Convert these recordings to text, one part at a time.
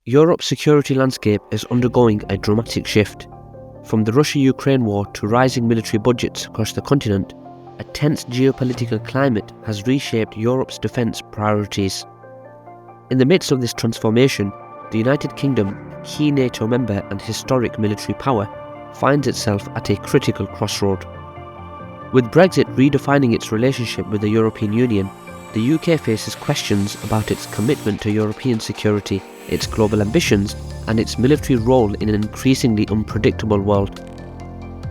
Europe's security landscape is undergoing a dramatic shift. From the Russia-Ukraine war to rising military budgets across the continent, a tense geopolitical climate has reshaped Europe's defence priorities. In the midst of this transformation, the United Kingdom, a key NATO member and historic military power, finds itself at a critical crossroad. With Brexit redefining its relationship with the European Union, the UK faces questions about its commitment to European security, its global ambitions, and its military role in an increasingly unpredictable world.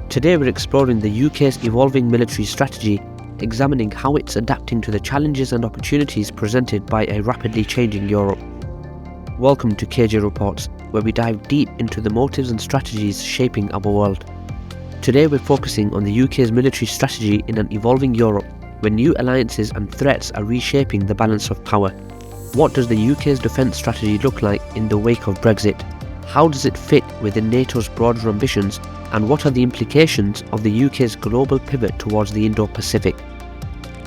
Today we're exploring the UK's evolving military strategy, examining how it's adapting to the challenges and opportunities presented by a rapidly changing Europe. Welcome to KJ Reports, where we dive deep into the motives and strategies shaping our world. Today we're focusing on the UK's military strategy in an evolving Europe, where new alliances and threats are reshaping the balance of power. What does the UK's defence strategy look like in the wake of Brexit? How does it fit within NATO's broader ambitions? And what are the implications of the UK's global pivot towards the Indo-Pacific?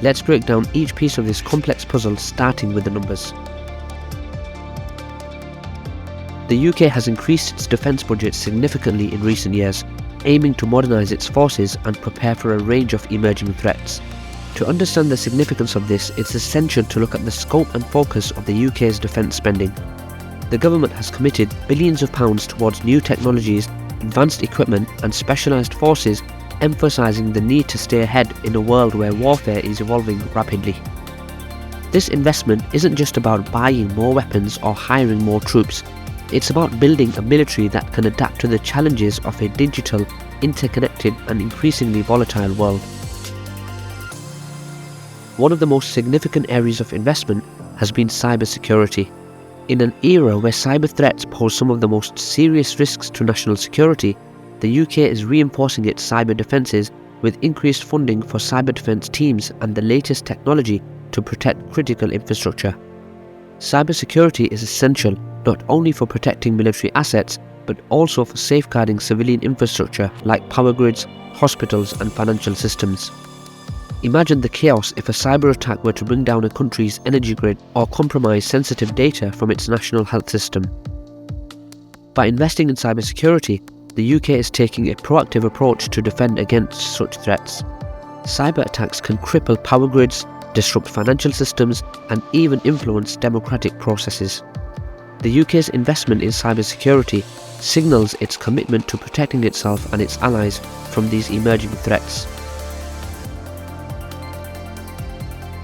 Let's break down each piece of this complex puzzle, starting with the numbers. The UK has increased its defence budget significantly in recent years, aiming to modernise its forces and prepare for a range of emerging threats. To understand the significance of this, it's essential to look at the scope and focus of the UK's defence spending. The government has committed billions of pounds towards new technologies, advanced equipment and specialised forces, emphasising the need to stay ahead in a world where warfare is evolving rapidly. This investment isn't just about buying more weapons or hiring more troops. It's about building a military that can adapt to the challenges of a digital, interconnected and increasingly volatile world. One of the most significant areas of investment has been cybersecurity. In an era where cyber threats pose some of the most serious risks to national security, the UK is reinforcing its cyber defences with increased funding for cyber defence teams and the latest technology to protect critical infrastructure. Cybersecurity is essential not only for protecting military assets, but also for safeguarding civilian infrastructure like power grids, hospitals and financial systems. Imagine the chaos if a cyber attack were to bring down a country's energy grid or compromise sensitive data from its national health system. By investing in cybersecurity, the UK is taking a proactive approach to defend against such threats. Cyber attacks can cripple power grids, disrupt financial systems, and even influence democratic processes. The UK's investment in cybersecurity signals its commitment to protecting itself and its allies from these emerging threats.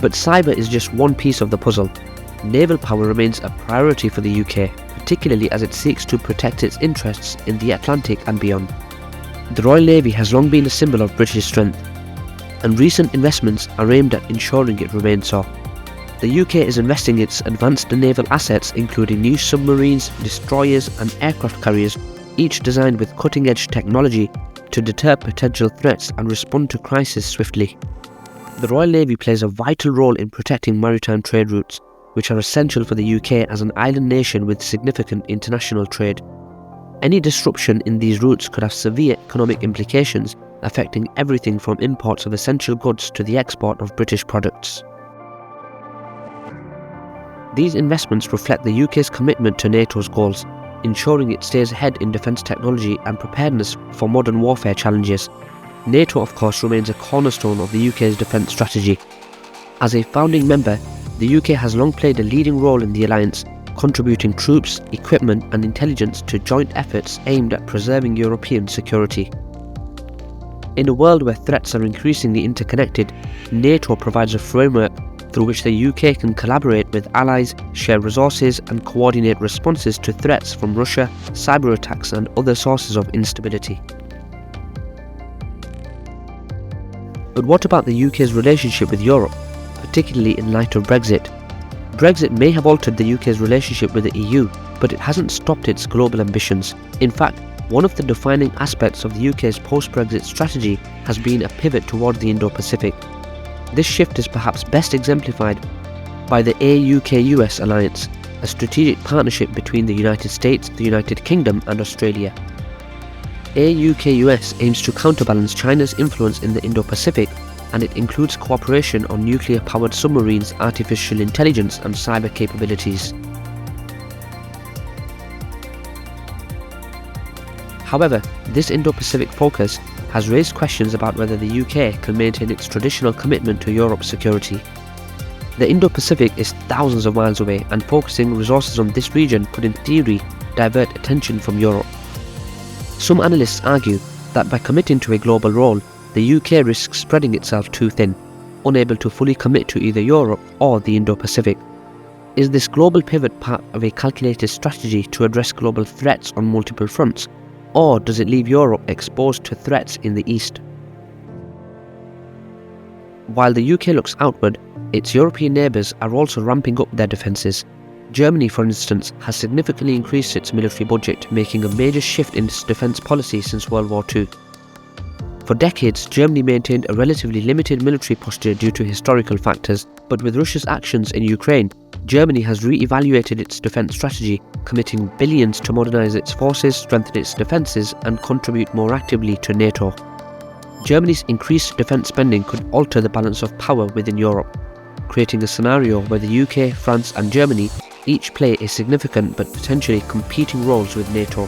But cyber is just one piece of the puzzle. Naval power remains a priority for the UK, particularly as it seeks to protect its interests in the Atlantic and beyond. The Royal Navy has long been a symbol of British strength, and recent investments are aimed at ensuring it remains so. The UK is investing its advanced naval assets, including new submarines, destroyers and aircraft carriers, each designed with cutting-edge technology to deter potential threats and respond to crises swiftly. The Royal Navy plays a vital role in protecting maritime trade routes, which are essential for the UK as an island nation with significant international trade. Any disruption in these routes could have severe economic implications, affecting everything from imports of essential goods to the export of British products. These investments reflect the UK's commitment to NATO's goals, ensuring it stays ahead in defence technology and preparedness for modern warfare challenges. NATO, of course, remains a cornerstone of the UK's defence strategy. As a founding member, the UK has long played a leading role in the alliance, contributing troops, equipment and intelligence to joint efforts aimed at preserving European security. In a world where threats are increasingly interconnected, NATO provides a framework through which the UK can collaborate with allies, share resources and coordinate responses to threats from Russia, cyber attacks and other sources of instability. But what about the UK's relationship with Europe, particularly in light of Brexit? Brexit may have altered the UK's relationship with the EU, but it hasn't stopped its global ambitions. In fact, one of the defining aspects of the UK's post-Brexit strategy has been a pivot towards the Indo-Pacific. This shift is perhaps best exemplified by the AUKUS alliance, a strategic partnership between the United States, the United Kingdom and Australia. AUKUS aims to counterbalance China's influence in the Indo-Pacific, and it includes cooperation on nuclear-powered submarines, artificial intelligence and cyber capabilities. However, this Indo-Pacific focus has raised questions about whether the UK can maintain its traditional commitment to Europe's security. The Indo-Pacific is thousands of miles away, and focusing resources on this region could in theory divert attention from Europe. Some analysts argue that by committing to a global role, the UK risks spreading itself too thin, unable to fully commit to either Europe or the Indo-Pacific. Is this global pivot part of a calculated strategy to address global threats on multiple fronts, or does it leave Europe exposed to threats in the East? While the UK looks outward, its European neighbours are also ramping up their defences. Germany, for instance, has significantly increased its military budget, making a major shift in its defence policy since World War II. For decades, Germany maintained a relatively limited military posture due to historical factors, but with Russia's actions in Ukraine, Germany has re-evaluated its defence strategy, committing billions to modernise its forces, strengthen its defences, and contribute more actively to NATO. Germany's increased defence spending could alter the balance of power within Europe, creating a scenario where the UK, France, and Germany each play a significant but potentially competing roles with NATO.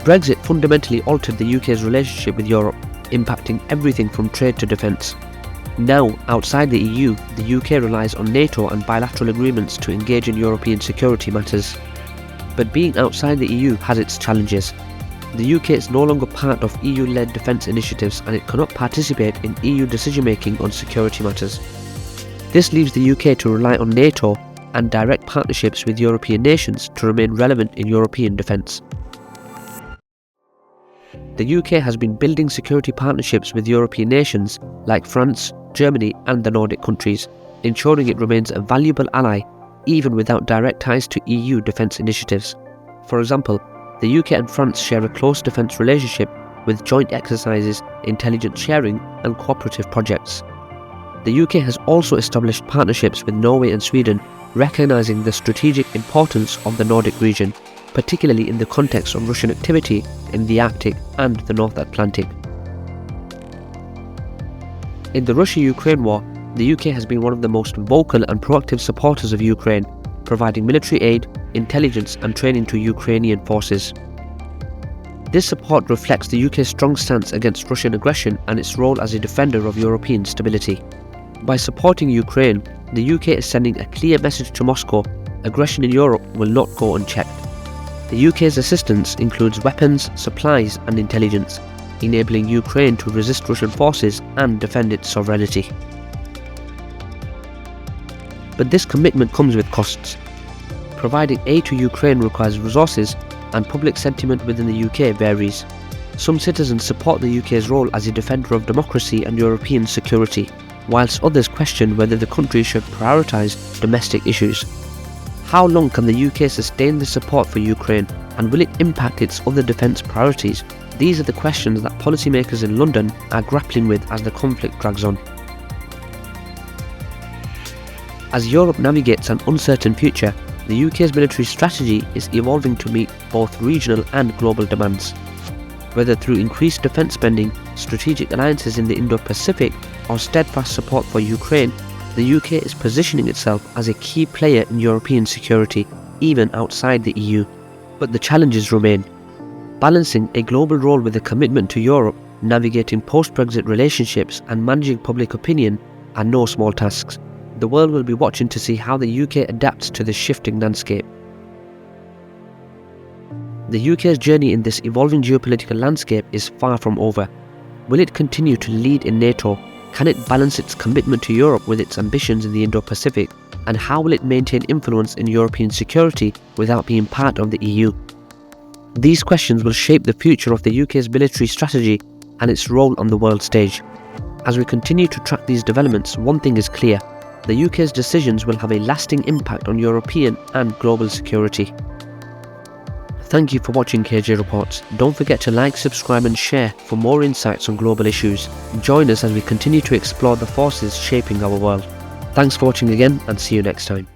Brexit fundamentally altered the UK's relationship with Europe, impacting everything from trade to defence. Now, outside the EU, the UK relies on NATO and bilateral agreements to engage in European security matters. But being outside the EU has its challenges. The UK is no longer part of EU-led defence initiatives, and it cannot participate in EU decision-making on security matters. This leaves the UK to rely on NATO and direct partnerships with European nations to remain relevant in European defence. The UK has been building security partnerships with European nations like France, Germany, and the Nordic countries, ensuring it remains a valuable ally even without direct ties to EU defence initiatives. For example, the UK and France share a close defence relationship with joint exercises, intelligence sharing, and cooperative projects. The UK has also established partnerships with Norway and Sweden, recognising the strategic importance of the Nordic region, particularly in the context of Russian activity in the Arctic and the North Atlantic. In the Russia-Ukraine war, the UK has been one of the most vocal and proactive supporters of Ukraine, providing military aid, intelligence, and training to Ukrainian forces. This support reflects the UK's strong stance against Russian aggression and its role as a defender of European stability. By supporting Ukraine, the UK is sending a clear message to Moscow: aggression in Europe will not go unchecked. The UK's assistance includes weapons, supplies, and intelligence, enabling Ukraine to resist Russian forces and defend its sovereignty. But this commitment comes with costs. Providing aid to Ukraine requires resources, and public sentiment within the UK varies. Some citizens support the UK's role as a defender of democracy and European security, whilst others question whether the country should prioritise domestic issues. How long can the UK sustain this support for Ukraine, and will it impact its other defence priorities? These are the questions that policymakers in London are grappling with as the conflict drags on. As Europe navigates an uncertain future, the UK's military strategy is evolving to meet both regional and global demands. Whether through increased defence spending, strategic alliances in the Indo-Pacific, or steadfast support for Ukraine, the UK is positioning itself as a key player in European security, even outside the EU. But the challenges remain. Balancing a global role with a commitment to Europe, navigating post-Brexit relationships, and managing public opinion are no small tasks. The world will be watching to see how the UK adapts to this shifting landscape. The UK's journey in this evolving geopolitical landscape is far from over. Will it continue to lead in NATO? Can it balance its commitment to Europe with its ambitions in the Indo-Pacific? And how will it maintain influence in European security without being part of the EU? These questions will shape the future of the UK's military strategy and its role on the world stage. As we continue to track these developments, one thing is clear: the UK's decisions will have a lasting impact on European and global security. Thank you for watching KJ Reports. Don't forget to like, subscribe and share for more insights on global issues. Join us as we continue to explore the forces shaping our world. Thanks for watching again, and see you next time.